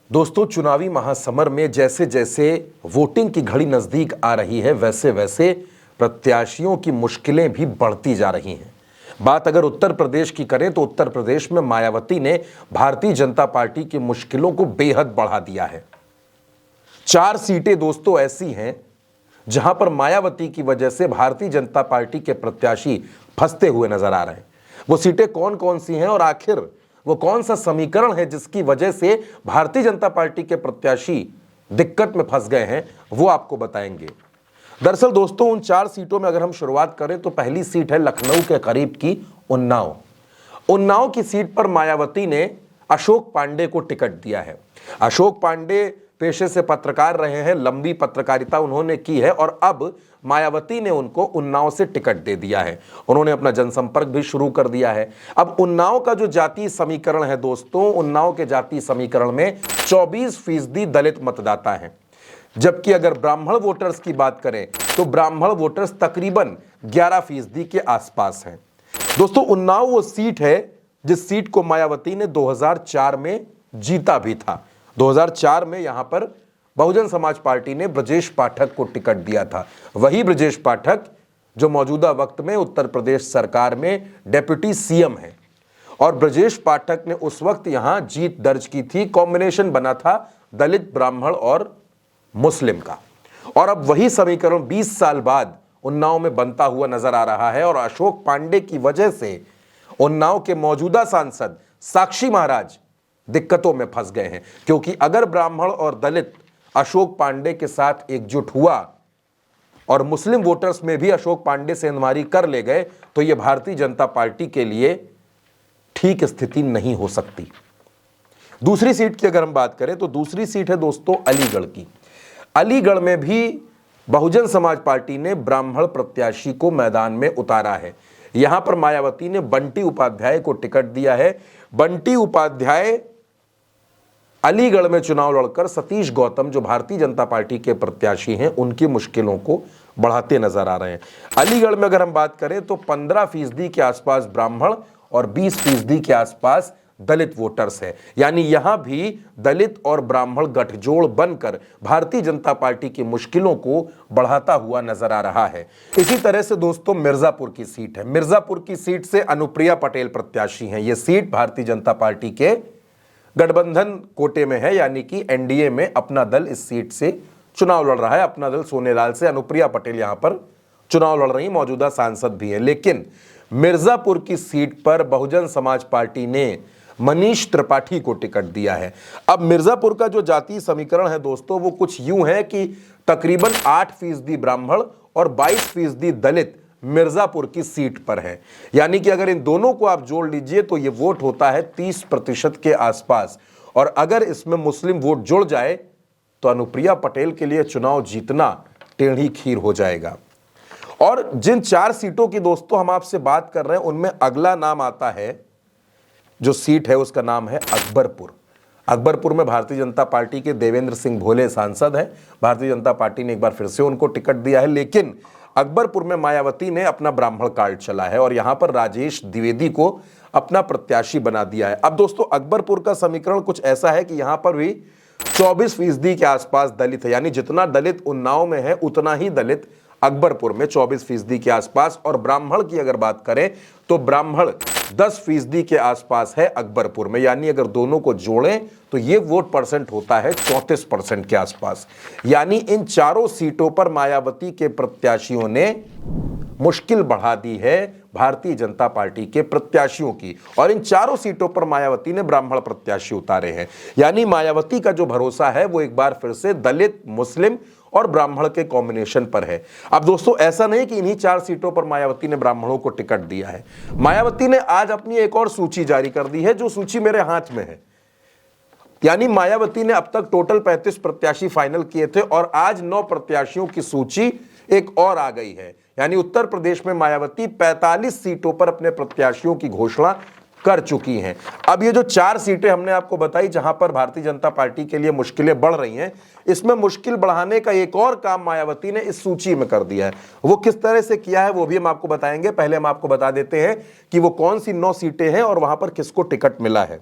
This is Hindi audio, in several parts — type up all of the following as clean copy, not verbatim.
दोस्तों, चुनावी महासमर में जैसे जैसे वोटिंग की घड़ी नजदीक आ रही है, वैसे वैसे प्रत्याशियों की मुश्किलें भी बढ़ती जा रही हैं। बात अगर उत्तर प्रदेश की करें तो उत्तर प्रदेश में मायावती ने भारतीय जनता पार्टी की मुश्किलों को बेहद बढ़ा दिया है। 4 सीटें दोस्तों ऐसी हैं जहां पर मायावती की वजह से भारतीय जनता पार्टी के प्रत्याशी फंसते हुए नजर आ रहे हैं। वो सीटें कौन कौन सी हैं और आखिर वो कौन सा समीकरण है जिसकी वजह से भारतीय जनता पार्टी के प्रत्याशी दिक्कत में फंस गए हैं, वो आपको बताएंगे। दरअसल दोस्तों, उन 4 सीटों में अगर हम शुरुआत करें तो पहली सीट है लखनऊ के करीब की उन्नाव। उन्नाव की सीट पर मायावती ने अशोक पांडे को टिकट दिया है। अशोक पांडे पेशे से पत्रकार रहे हैं, लंबी पत्रकारिता उन्होंने की है और अब मायावती ने उनको उन्नाव से टिकट दे दिया है। उन्होंने अपना जनसंपर्क भी शुरू कर दिया है। अब उन्नाव का जो जातीय समीकरण है दोस्तों, उन्नाव के जातीय समीकरण में 24% दलित मतदाता हैं, जबकि अगर ब्राह्मण वोटर्स की बात करें तो ब्राह्मण वोटर्स तकरीबन 11% के आसपास हैं। दोस्तों, उन्नाव वो सीट है जिस सीट को मायावती ने 2004 में जीता भी था। 2004 में यहां पर बहुजन समाज पार्टी ने ब्रजेश पाठक को टिकट दिया था। वही ब्रजेश पाठक जो मौजूदा वक्त में उत्तर प्रदेश सरकार में डेप्यूटी सीएम है। और ब्रजेश पाठक ने उस वक्त यहां जीत दर्ज की थी। कॉम्बिनेशन बना था दलित, ब्राह्मण और मुस्लिम का। और अब वही समीकरण 20 साल बाद उन्नाव में बनता हुआ नजर आ रहा है और अशोक पांडे की वजह से उन्नाव के मौजूदा सांसद साक्षी महाराज दिक्कतों में फंस गए हैं, क्योंकि अगर ब्राह्मण और दलित अशोक पांडे के साथ एकजुट हुआ और मुस्लिम वोटर्स में भी अशोक पांडे से इनमारी कर ले गए तो यह भारतीय जनता पार्टी के लिए ठीक स्थिति नहीं हो सकती। दूसरी सीट की अगर हम बात करें तो दूसरी सीट है दोस्तों अलीगढ़ की। अलीगढ़ में भी बहुजन समाज पार्टी ने ब्राह्मण प्रत्याशी को मैदान में उतारा है। यहां पर मायावती ने बंटी उपाध्याय को टिकट दिया है। बंटी उपाध्याय अलीगढ़ में चुनाव लड़कर सतीश गौतम जो भारतीय जनता पार्टी के प्रत्याशी हैं उनकी मुश्किलों को बढ़ाते नजर आ रहे हैं। अलीगढ़ में अगर हम बात करें तो 15% के आसपास ब्राह्मण और 20% के आसपास दलित वोटर्स है। यानी यहां भी दलित और ब्राह्मण गठजोड़ बनकर भारतीय जनता पार्टी की मुश्किलों को बढ़ाता हुआ नजर आ रहा है। इसी तरह से दोस्तों मिर्जापुर की सीट है। मिर्जापुर की सीट से अनुप्रिया पटेल प्रत्याशी हैं। यह सीट भारतीय जनता पार्टी के गठबंधन कोटे में है, यानी कि एनडीए में अपना दल इस सीट से चुनाव लड़ रहा है। अपना दल सोनेलाल से अनुप्रिया पटेल यहां पर चुनाव लड़ रही, मौजूदा सांसद भी है। लेकिन मिर्जापुर की सीट पर बहुजन समाज पार्टी ने मनीष त्रिपाठी को टिकट दिया है। अब मिर्जापुर का जो जातीय समीकरण है दोस्तों वो कुछ यूं है कि तकरीबन 8% ब्राह्मण और 22% दलित मिर्जापुर की सीट पर है। यानी कि अगर इन दोनों को आप जोड़ लीजिए तो ये वोट होता है 30% के आसपास। और अगर इसमें मुस्लिम वोट जुड़ जाए तो अनुप्रिया पटेल के लिए चुनाव जीतना टेढ़ी खीर हो जाएगा। और जिन 4 सीटों की दोस्तों हम आपसे बात कर रहे हैं उनमें अगला नाम आता है, जो सीट है उसका नाम है अकबरपुर। अकबरपुर में भारतीय जनता पार्टी के देवेंद्र सिंह भोले सांसद हैं। भारतीय जनता पार्टी ने एक बार फिर से उनको टिकट दिया है, लेकिन अकबरपुर में मायावती ने अपना ब्राह्मण कार्ड चला है और यहां पर राजेश द्विवेदी को अपना प्रत्याशी बना दिया है। अब दोस्तों अकबरपुर का समीकरण कुछ ऐसा है कि यहां पर भी 24% के आसपास दलित है। यानी जितना दलित उन्नाव में है उतना ही दलित अकबरपुर में 24% के आसपास। और ब्राह्मण की अगर बात करें तो ब्राह्मण 10% के आसपास है अकबरपुर में। यानी अगर दोनों को जोड़ें तो ये वोट परसेंट होता है 34% के आसपास। यानी इन चारों सीटों पर मायावती के प्रत्याशियों ने मुश्किल बढ़ा दी है भारतीय जनता पार्टी के प्रत्याशियों की। और इन चारों सीटों पर मायावती ने ब्राह्मण प्रत्याशी उतारे हैं। यानी मायावती का जो भरोसा है वो एक बार फिर से दलित, मुस्लिम और ब्राह्मण के कॉम्बिनेशन पर है। अब दोस्तों ऐसा नहीं कि इन्हीं 4 सीटों पर मायावती ने ब्राह्मणों को टिकट दिया है। मायावती ने आज अपनी एक और सूची जारी कर दी है, जो सूची मेरे हाथ में है। यानी मायावती ने अब तक टोटल 35 प्रत्याशी फाइनल किए थे और आज 9 प्रत्याशियों की सूची एक और आ गई है। यानी उत्तर प्रदेश में मायावती 45 सीटों पर अपने प्रत्याशियों की घोषणा कर चुकी हैं। अब ये जो 4 सीटें हमने आपको बताई जहां पर भारतीय जनता पार्टी के लिए मुश्किलें बढ़ रही हैं, इसमें मुश्किल बढ़ाने का एक और काम मायावती ने इस सूची में कर दिया है। वो किस तरह से किया है वो भी हम आपको बताएंगे। पहले हम आपको बता देते हैं कि वो कौन सी 9 सीटें हैं और वहां पर किसको टिकट मिला है।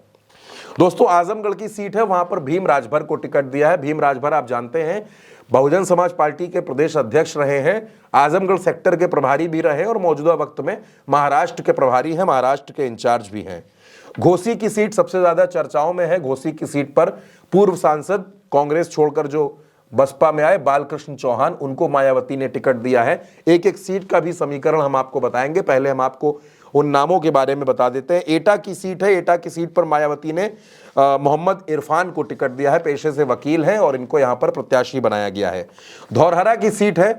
दोस्तों आजमगढ़ की सीट है, वहां पर भीम राजभर को टिकट दिया है। भीम राजभर आप जानते हैं बहुजन समाज पार्टी के प्रदेश अध्यक्ष रहे हैं, आजमगढ़ सेक्टर के प्रभारी भी रहे और मौजूदा वक्त में महाराष्ट्र के प्रभारी हैं, महाराष्ट्र के इंचार्ज भी हैं। घोसी की सीट सबसे ज्यादा चर्चाओं में है। घोसी की सीट पर पूर्व सांसद कांग्रेस छोड़कर जो बसपा में आए बालकृष्ण चौहान, उनको मायावती ने टिकट दिया है। एक एक सीट का भी समीकरण हम आपको बताएंगे, पहले हम आपको उन नामों के बारे में बता देते हैं। एटा की सीट है, एटा की सीट पर मायावती ने मोहम्मद इरफान को टिकट दिया है, पेशे से वकील हैं और इनको यहां पर प्रत्याशी बनाया गया है। धौरहरा की सीट है,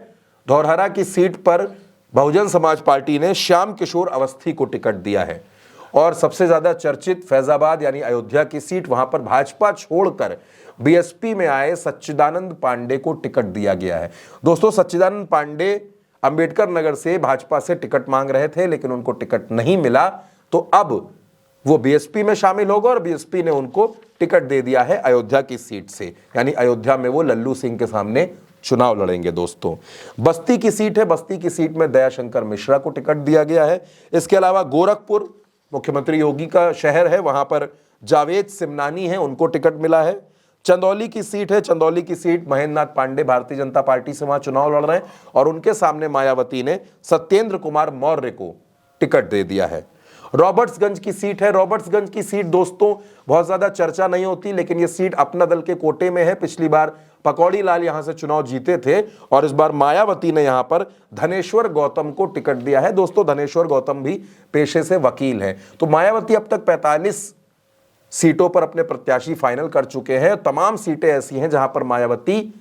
धौरहरा की सीट पर बहुजन समाज पार्टी ने श्याम किशोर अवस्थी को टिकट दिया है। और सबसे ज्यादा चर्चित फैजाबाद यानी अयोध्या की सीट, वहां पर भाजपा छोड़कर बीएसपी में आए सच्चिदानंद पांडे को टिकट दिया गया है। दोस्तों सच्चिदानंद पांडे अंबेडकर नगर से भाजपा से टिकट मांग रहे थे, लेकिन उनको टिकट नहीं मिला, तो अब वो बीएसपी में शामिल होगा और बीएसपी ने उनको टिकट दे दिया है अयोध्या की सीट से, यानी अयोध्या में वो लल्लू सिंह के सामने चुनाव लड़ेंगे। दोस्तों बस्ती की सीट है, बस्ती की सीट में दयाशंकर मिश्रा को टिकट दिया गया है। इसके अलावा गोरखपुर मुख्यमंत्री योगी का शहर है, वहां पर जावेद सिमनानी है, उनको टिकट मिला है। चंदौली की सीट है, चंदौली की सीट महेंद्र नाथ पांडे भारतीय जनता पार्टी से वहां चुनाव लड़ रहे हैं और उनके सामने मायावती ने सत्येंद्र कुमार मौर्य को टिकट दे दिया है। रॉबर्ट्सगंज की सीट है, रॉबर्ट्सगंज की सीट दोस्तों बहुत ज्यादा चर्चा नहीं होती, लेकिन यह सीट अपना दल के कोटे में है। पिछली बार पकौड़ी लाल यहां से चुनाव जीते थे और इस बार मायावती ने यहां पर धनेश्वर गौतम को टिकट दिया है। दोस्तों धनेश्वर गौतम भी पेशे से वकील हैं। तो मायावती अब तक 45 सीटों पर अपने प्रत्याशी फाइनल कर चुके हैं। तमाम सीटें ऐसी हैं जहां पर मायावती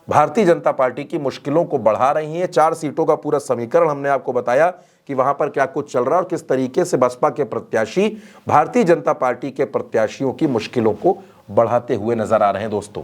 भारतीय जनता पार्टी की मुश्किलों को बढ़ा रही हैं। 4 सीटों का पूरा समीकरण हमने आपको बताया कि वहां पर क्या कुछ चल रहा है और किस तरीके से बसपा के प्रत्याशी भारतीय जनता पार्टी के प्रत्याशियों की मुश्किलों को बढ़ाते हुए नजर आ रहे हैं। दोस्तों